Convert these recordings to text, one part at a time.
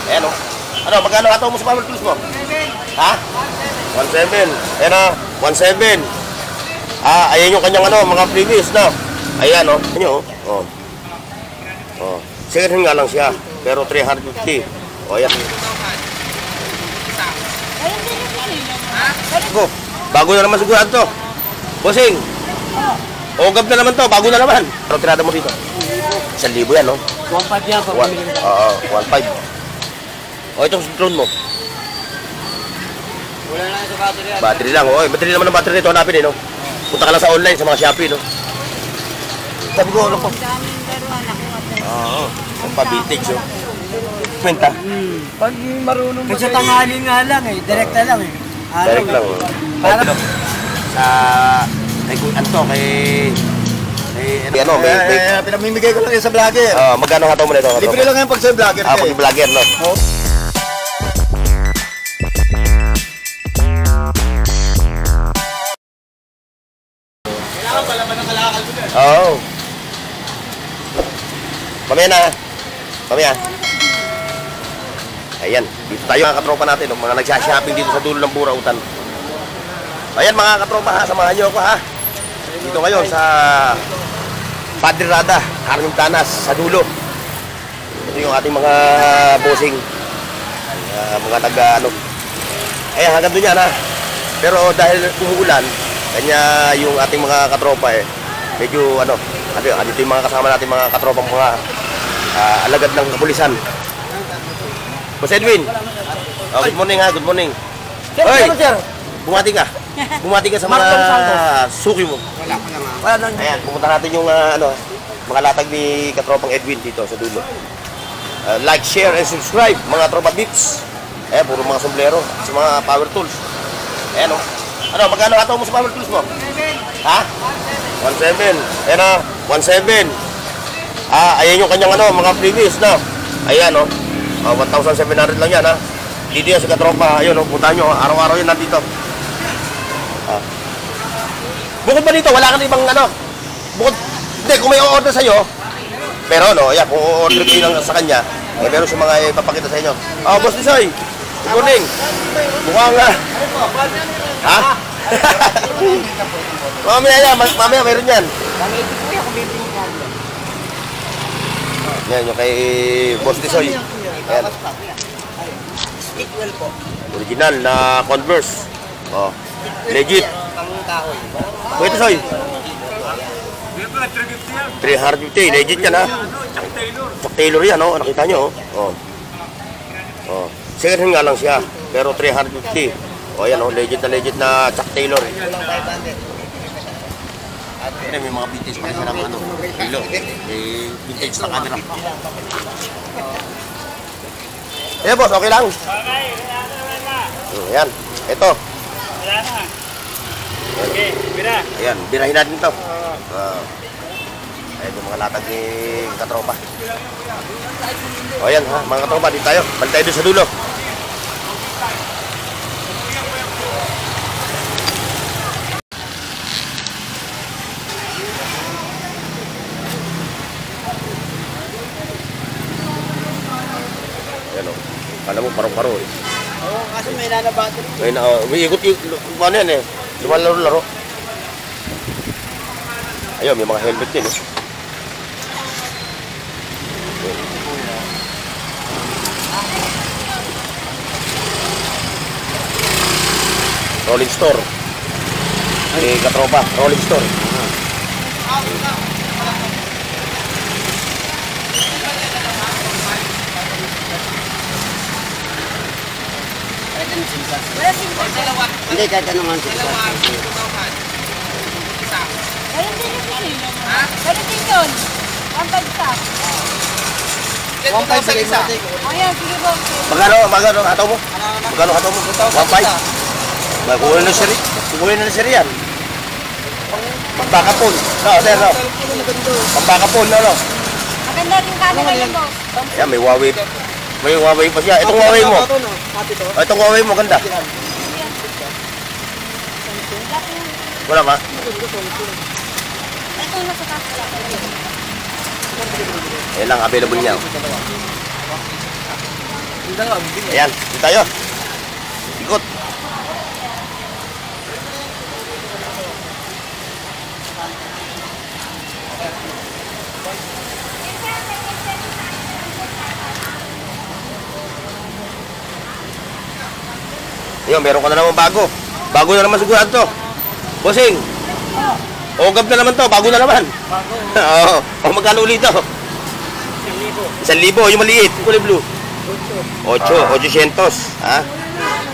Ayan o. Ano, magkano hataw mo sa power tools mo? 7. Ha? 1.7. Ayan o, 1.7. Ayan yung kanyang ano, mga previous na. Ayan o. Ayan o. Oh. Second hand nga lang siya. Pero 350. O, ayan. Go. Bago na naman sigurado to. Bossing. Ogab na naman to. Bago na naman. Ano tirada mo dito? 1,000 yan, no? 1.5 yan. Oo, 1.5. O, itong drone mo. Wala lang sa battery yan. Battery lang. O, battery naman ng battery nito. Hanapin eh, no? Punta ka lang sa online, sa mga Shopee, no? Sabi ko, ano po? Oo. Ang pa-vintage, oh. Kwenta. Pag marunong mo. Kasi tanghali nga lang eh. Direkta lang eh. Direct lang, oh. Para sa... Kay Anto, kay... Ano, may... Pinamimigay ko lang yan sa vlogger. Magkano hataw mo na ito? Libre lang yan pag sa vlogger. Pag vlogger, no? Kailangan pala ba ng kalakal ko din? Oo. Mamaya na. Mamaya. Ayan, dito tayo mga katropa natin, mga nagsha-shopping dito sa dulo ng Burautan. Ayan mga katropa ha, samahan nyo ako ha. Dito ngayon sa Padre Rada, Armintanas, sa dulo. Ito yung ating mga bossing. Mga taga-ano. Ayan, hanggang doon yan ha. Pero dahil umuulan, kanya yung ating mga katropa medyo ano, dito yung mga kasama natin mga katropang mga alagad ng kapulisan. Boss Edwin. Good morning ha, good morning. Hoy, bumati ka. Bumati ka sa mga suki mo. Wala lang. Ayan, pumunta natin yung mga latag ni katropang Edwin dito sa dulo. Like, share, and subscribe mga tropa bips. Ayan, puro mga sombrero sa mga power tools. Ayan o. Ano, magkano hataw mo sa power tools mo? 7. Ha? 1.7. Ayan o, 1.7. Ayan yung kanyang ano, mga previous na. Ayan o. 1,700 lang yan ha. Dito yan sa katropa. Ayun o, puntahan nyo. Araw-araw yun nandito. Bukod ba dito, wala ka na ibang ano? Bukod, hindi, kung may o-order sa'yo. Pero no, ayan, kung o-order kayo lang sa kanya, meron sa mga ipapakita sa inyo. Boss Lisoy, good morning. Mukhang ha? Mamaya yan, mamaya meron yan. Yan, yung kay Boss Lisoy. Ayan. Original na Converse. Legit. Wait, Soy. 350, legit yan ha. Chuck Taylor yan, oh. Nakita nyo, oh. Second hand nga lang siya, pero 350. Ayan, oh, legit na Chuck Taylor. May mga vintage pa rin ng ano, kilo. Vintage na camera. Boss, okay lang? Ayan, ito. Okay, bira. Ayan, birahin natin ito. Ayan yung mga latag ni katropa. Ayan ha, mga katropa, dito tayo. Balik tayo doon sa dulo. Ayan o, kala mo paro-paro eh. Oo, kasi may nana battery. May ikot yung, ano yan eh. Lumalaro-laro. Ayun, may mga helmet din eh. Rolling store. May katropa, rolling store. Wala simple. Hindi, kahit ano man sila. Ayun din yung pili. Ayun din yun. Ang bagsak. 1.5 sa isa. Ayan, sige po. Magkano hataw mo? Magkano hataw mo? 1.5? Kukunin na siya yan. Pambakapon. No, sir, no. Pambakapon, no. Maganda rin camera yun, boss. Ayan, may Huawei. May Huawei pa siya. Itong Huawei mo. Itong Huawei mo, ganda. Wala ba? Ito nasa taas pala. Ayan lang, available niya. Ayan, dito tayo. Ikot. Ayun, meron ka na naman bago. Bago na naman sigurado to. Bossing. Ogab na naman to, bago na naman. Bago. Oo. O magkano ulit to? 1,000. 1,000, yung maliit, kulay blue. 800. Ha?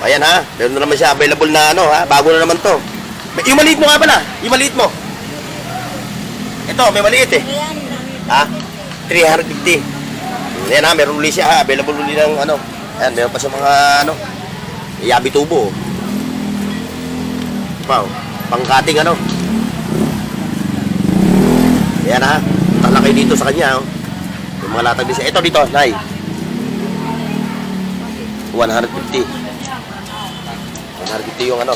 Ayan ha, meron na naman siya available na ano ha, bago na naman to. Yung maliit mo nga pala, yung maliit mo. Ito, may maliit eh. Ha? 350. Ayan ha, meron ulit siya ha, available ulit ng ano. Ayan, meron pa sa mga ano, yabi tubo. Wow, pangkating ano. Ayan ha, talakay dito sa kanya oh. Yung mga latag din siya. Ito dito, Nay. 150. 150 yung ano,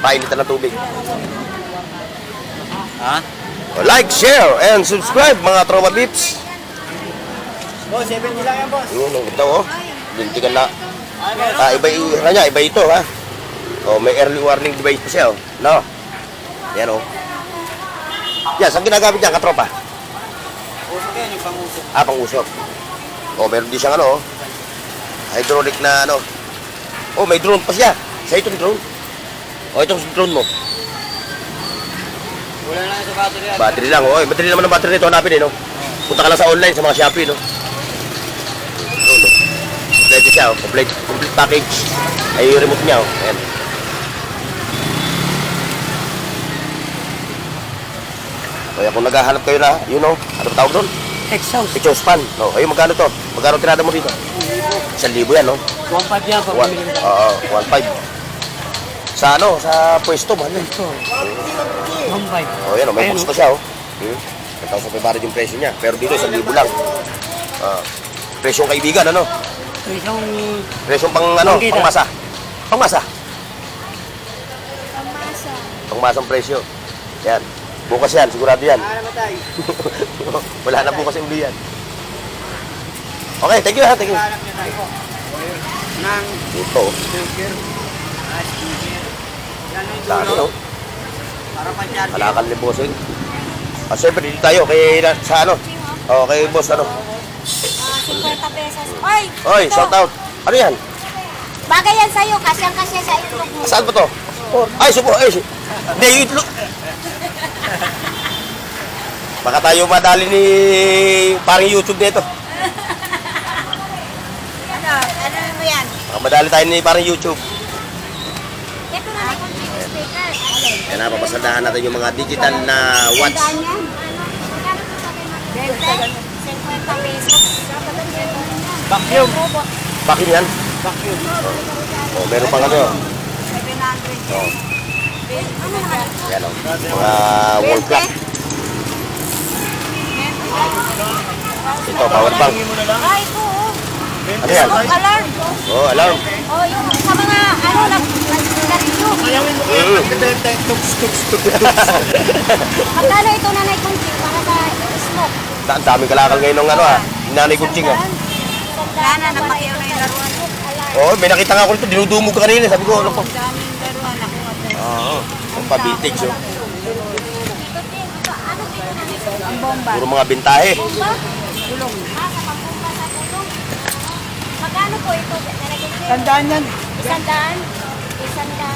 painitan ng tubig. Ha? Like, share, and subscribe mga Tropa Bips. Boss, 70 lang yan, boss. Yun, ito oh. Bintigan na. Iba ito ha. Oh, may early warning device pa siya oh. No. Yan oh. Yan, saan ginagamit niya, katropa? Usok yan, yung pang-usok. Pang-usok. Oh, meron din siyang ano oh. Hydraulic na ano. Oh, may drone pa siya. Sa itong drone. Oh, itong drone mo. Wala lang sa battery yan. Battery lang. Oh, battery naman ng battery nito. Hanapin eh, no? Punta ka lang sa online, sa mga Shopee, no? Drone, no? Complete siya, oh. Complete package. Ay, yung remote niya, oh. Ayan. Kaya kung naghahanap kayo na, you know, ano ba tawag doon? Exhaust. Exhaust fan. No, ayun, magkano to? Magkano tirada mo dito? 1,000 yan, no? 1.5 yan, pag bumili mo. Oo, 1.5. Sa ano? Sa pwesto, mahal yun. 1.5. Oh, yan, oh, may box pa siya, oh. 1,500 yung presyo niya. Pero dito, 1,000 lang. Presyong kaibigan, ano? Presyong pang, ano, pangmasa. Pangmasa. Pangmasang presyo. Yan. Bukas yan, sigurado yan. Wala na bukas yung uli yan. Okay, thank you ha, thank you. Ito. Lalo, no? Kalakal ni bossing. Siyempre, dito tayo kay, sa ano? O, kay boss, ano? 50 pesos. Oy! Oy, shout out. Ano yan? Bagay yan sa'yo, kasyang-kasya sa itlog mo. Saan ba to? Ay, supo, ay. Hindi, yung itlog. Baka tayo madali ni parang YouTube dito. Ano mo yan? Baka madali tayo ni parang YouTube. Ito na may konti sticker. Kaya napapasadahan natin yung mga digital na watch. Saan yan? 50 pesos. Vacuum. Bakit yan? Vacuum. Oh, meron pang ano. 700. Oh, Ano na? yan o. Mga wall clock. Ito, power bank. Ay, ito oh. Ano yan? Alarm. Oh, alarm. Oh, yung sa mga ano, nag-garilyo. Magkano ito nanay kunting para sa smoke? Ang daming kalakal ngayon ng ano ha. Nanay kutsing ha. Sana napakiyaw na yung laruan. Oh, may nakita nga ako nito. Dinudumog ka kanina. Sabi ko, ano po? Daming laruan ako. Oo. Ang pabitig so. Ang bomba. Puro mga bintahe. Bomba? Gulong. Sa pambomba sa gulong. Magkano po ito? Tandaan yan. 100?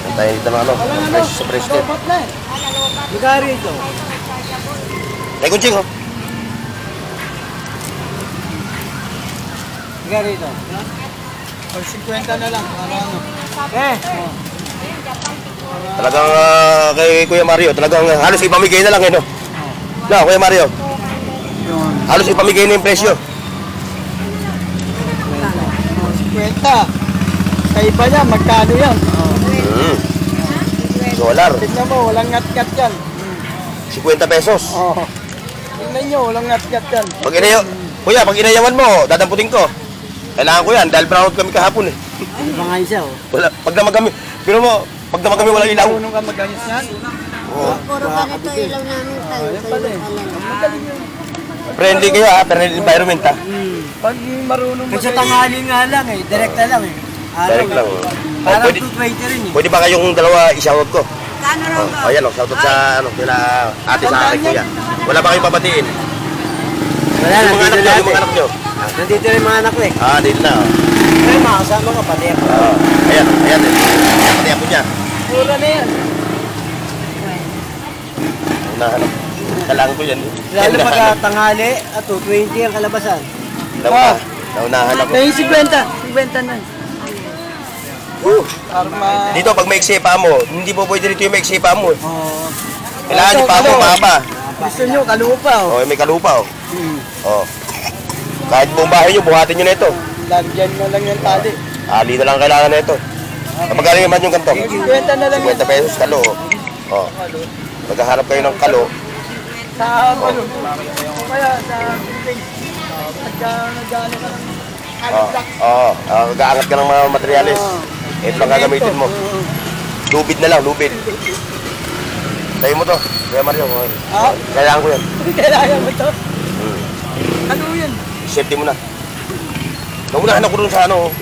100. Tayo dito ng ano. Ang presyo sa presyo. Robot na eh. Nalobat. Lugari ito. Tay kutsing oh. Lugari ito. Pag 50 na lang. Ano? Talagang kay Kuya Mario, talagang halos ipamigay na lang eh no. No, Kuya Mario. Halos ipamigay na yung presyo. 50. Sa iba niya, magkano yan? Dollar. Tignan mo, walang ngat-ngat yan. 50 pesos. Oo. Tignan nyo, walang ngat-ngat yan. Pag inayaw, Kuya, pag inayawan mo, dadamputin ko. Kailangan ko yan, dahil brown out kami kahapon eh. Mga isa oh. Wala, pag naman kami, pero mo, pag naman kami walang ilaw. Marunong ka mag-ayos yan? Oo. Puro ganito ilaw namin tayo. Yan pala eh. Magaling yun. Friendly kayo ha, friendly environment ha. Pag marunong kasi tanghali nga lang eh, direkta lang eh. Direct lang. Parang Pwede, 220 rin eh. pwede ba kayong dalawa i-shoutout ko? Kano raw ba? Ayan o, shoutout sa ano, nila ate sa akin kuya. Wala ba kayong pabatiin? Wala, Yung mga anak nyo, yung mga anak nyo. Nandito rin mga anak ko eh. Dito na oh. Ay, makasama ka pati ako. Ayan, ayan eh. Pati ako niya. Mura na yan. Nahanap. Kailangan ko yan. Lalo pag tanghali at 220 ang kalabasan. Naunahan ako. May 50 na. Dito, pag may pa mo, hindi po pwede dito yung may pa mo. Oo. Kailangan yung pa mo, mahaba. Gusto nyo, kalupa oh. May kalupa oh. Kahit buong bahay nyo, buhatin nyo na ito. Lagyan mo lang yung tali. Ali na lang kailangan na ito. Magaling naman yung ganito. 50 na lang 50 pesos kalo. Maghaharap kayo ng kalo. Sa ano? Kaya sa building. Nag-ano ka lang. Gaangat ka ng mga materyales. Ito lang gagamitin mo. Lubid na lang, lubid. Tayo mo to. Kaya Mario, kailangan ko yan. Kailangan mo to? Ano yan? Safety mo na. Naunahan ako dun sa ano.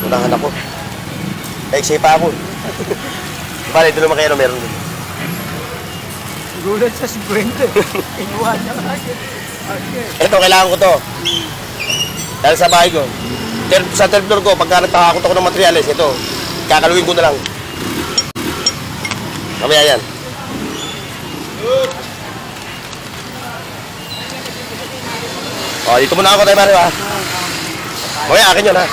Unahan ako. Naiksi pa ako. Bale, ito naman kayo na meron dun. Gulat sa 50. Inuha niya kasi. Ito, kailangan ko to. Dahil sa bahay ko. Sa third floor ko, pagka nagpakakot ako ng materials, ito, kakaluin ko na lang. Mamaya yan. Dito muna ako tayo, Mario, ha? Mamaya, akin yun, ha?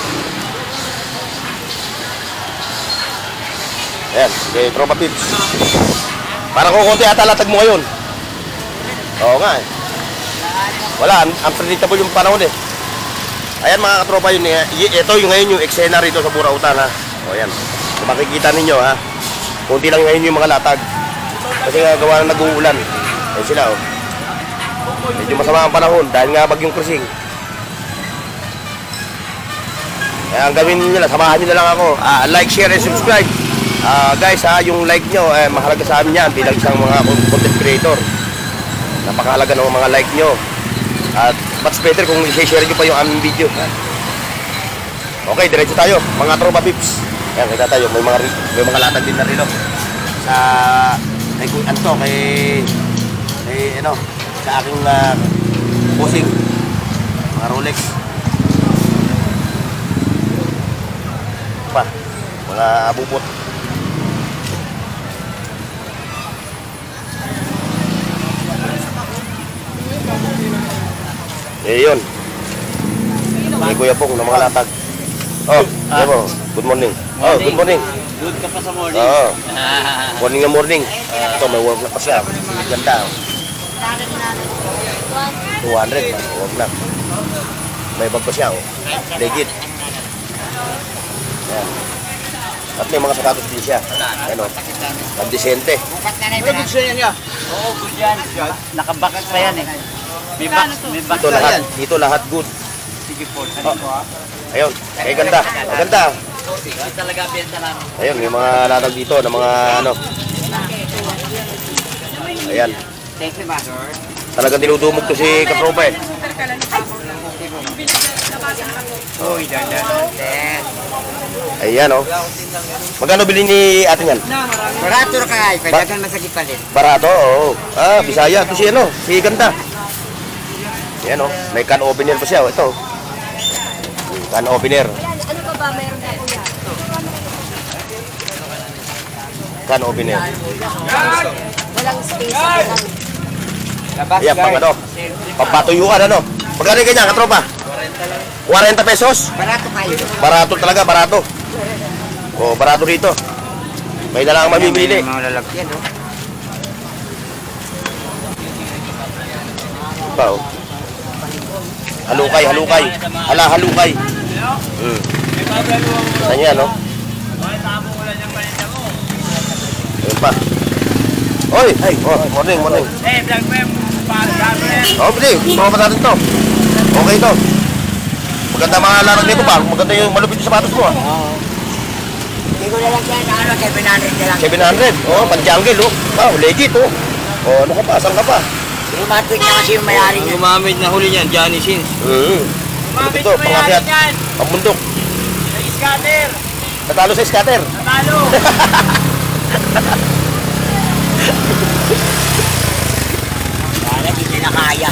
Ayan, kay Tropa Pips. Parang kukunti ata latag mo ngayon. Oo nga eh. Wala, unpredictable yung panahon eh. Ayan mga katropa yun eh. Ito yung ngayon yung eksena rito sa Burautan ha. O ayan. Kung makikita ninyo ha. Kunti lang ngayon yung mga latag. Kasi nga gawa na nag-uulan. Ayan sila oh. Medyo masama ang panahon dahil nga bagyong Krising. Kaya ang gawin nyo lang, samahan nyo na lang ako. Like, share, and subscribe. Guys ha, yung like nyo, mahalaga sa amin yan bilang isang mga content creator. Napakahalaga ng mga like nyo. At much better kung i-share nyo pa yung aming video. Okay, diretso tayo mga Tropa Pips. Ayan, kita tayo, may mga latag din na rin sa kay Anto, kay ano, sa aking bossing, mga Rolex pa, mga abubot. Yun. May Kuya Pong ng mga latag. Good morning. Good morning. Good ka pa sa morning. Morning na morning. Ito, may work na pa siya. Ganda. 200 pa. Work na. May bag pa siya. Legit. Ayan. At may mga sapatos din siya. Ano? Ang disente. Ano gusto niya? Oo, good yan. Nakabakas pa yan eh. May box Dito lahat good. Sige po. Ayun. Ay ganda. Maganda. Talaga benta lang. Ayun, yung mga latag dito ng mga ano. Ayan. Thank you, Master. Talagang dinudumog to si Katropa eh. Uy, dada. Ayan oh. Magkano bilhin ni ate yan? Barato ka ay, pwede masakit pa din. Barato, oo. Bisaya. Ito si ano, si ganda. Ayan oh, may can opener pa siya. Ito. Can opener. Ano pa ba mayroon na kuya? Can opener. Walang space sa kanan. Ayan, pang ano. Pampatuyuan ano. Magkano yung ganyan, Katropa? 40 pesos? Barato kayo. Barato talaga, barato. Oh, barato dito. May na lang ang mamimili. May mga lalagyan, no? Pa, oh. Halukay, halukay. Halukay. Saan yan, no? Ayun pa. Oy, morning. vlog mo yung Pwede. Mga pa natin to. Okay to. Maganda mga larang nito ba? Maganda yung malupit yung sapatos mo, Hindi ko na lang yan, 700 na lang. 700. Panjangel, oh. Wow, legit, oh. O, ano ka pa? Saan ka pa? Lumatwid na kasi yung may-ari niya. Gumamit na huli niyan, Johnny Sins. Ano ito? Pangakyat. Pambundok. Sa scatter. Natalo sa scatter. Natalo. Para hindi na kaya.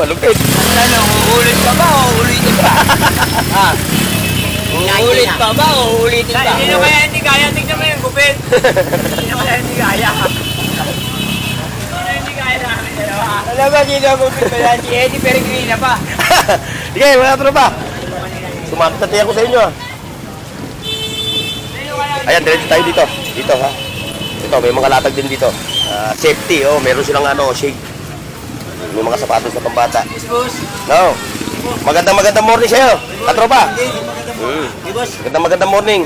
Malupit. Ano, uulit pa ba o uulitin pa? Ha? Uulit pa ba o uulitin pa? Hindi na kaya hindi kaya. Tignan mo yung gupit. Hindi na kaya hindi kaya. Hindi kaya namin dalawa. Alam ba, hindi na gupit pa yan. Si Eddie Peregrina pa. Sige, mga tropa. Sumakit ako sa inyo. Ayan, diretso tayo dito. Dito, ha? Ito, may mga latag din dito. Safety, oh. Meron silang shade. May mga sapatos na pambata. No. Magandang morning sa'yo, katropa. Magandang morning.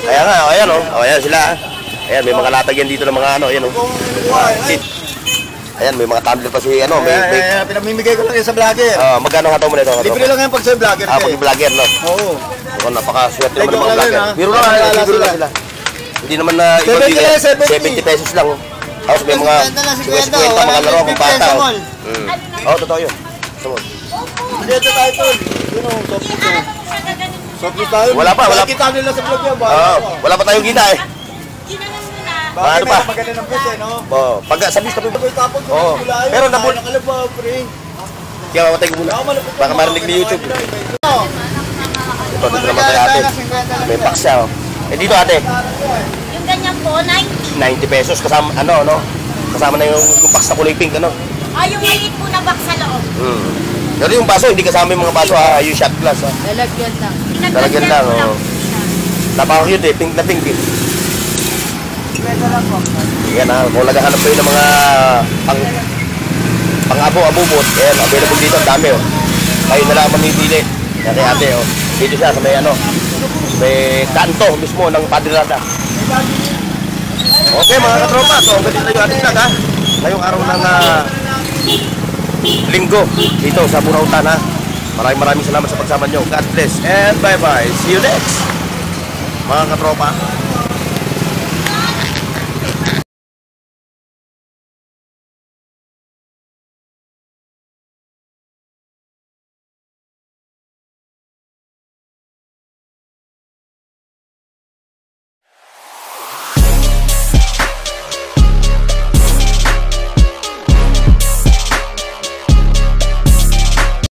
Kaya nga, ayan oh. Ayan sila. Ayan, may mga latag yan dito ng mga ayan oh. Ayan, may mga tumbler pa si Pinamimigay ko lang yan sa vlogger. Magkano hataw mo na ito, katropa? Libre lang yan pag sa vlogger. Pag vlogger, no? Oo. Napakaswerte naman ng mga Joke lang vlogger. yun, ha? Biro lang sila. Hindi naman na 70 lang, 70 pesos lang. Tapos may mga 50 mga laro akong bata. Oo, totoo yun. Dito tayo tol. Yun o, soft tayo. Wala pa. Kita nila sa vlog yan. Wala pa tayong kita eh. Ginanan mo na. Bakit Ano pa? may maganda ng press eh, no? Pag sa bis tapos. Tapos Oo. Pero nabul. Nakalabaw, pre. Kaya mamatay ko muna. Baka marinig ni YouTube. Ito, dito naman tayo ate. May box siya oh. Eh dito ate, Yung ganyan po, 90. 90 pesos kasama kasama na yung box na kulay pink ano. Yung maliit po na box sa loob. Pero yung baso, hindi kasama yung mga baso yung shot glass Lalagyan lang. Lalagyan lang, oo. Napaka-cute eh, pink na pink eh. Yan kung naghahanap kayo ng mga pang-abo-abubot, ayan, available dito, ang dami oh. Kayo na lang mamimili. Yan kay ate oh. Dito siya sa may kanto mismo ng Padre Rada. Okay mga katropa, so hanggang dito yung ating vlog ha. Ngayong araw ng Linggo dito sa Burautan ha. Maraming salamat sa pagsama nyo. God bless and bye bye. See you next mga katropa.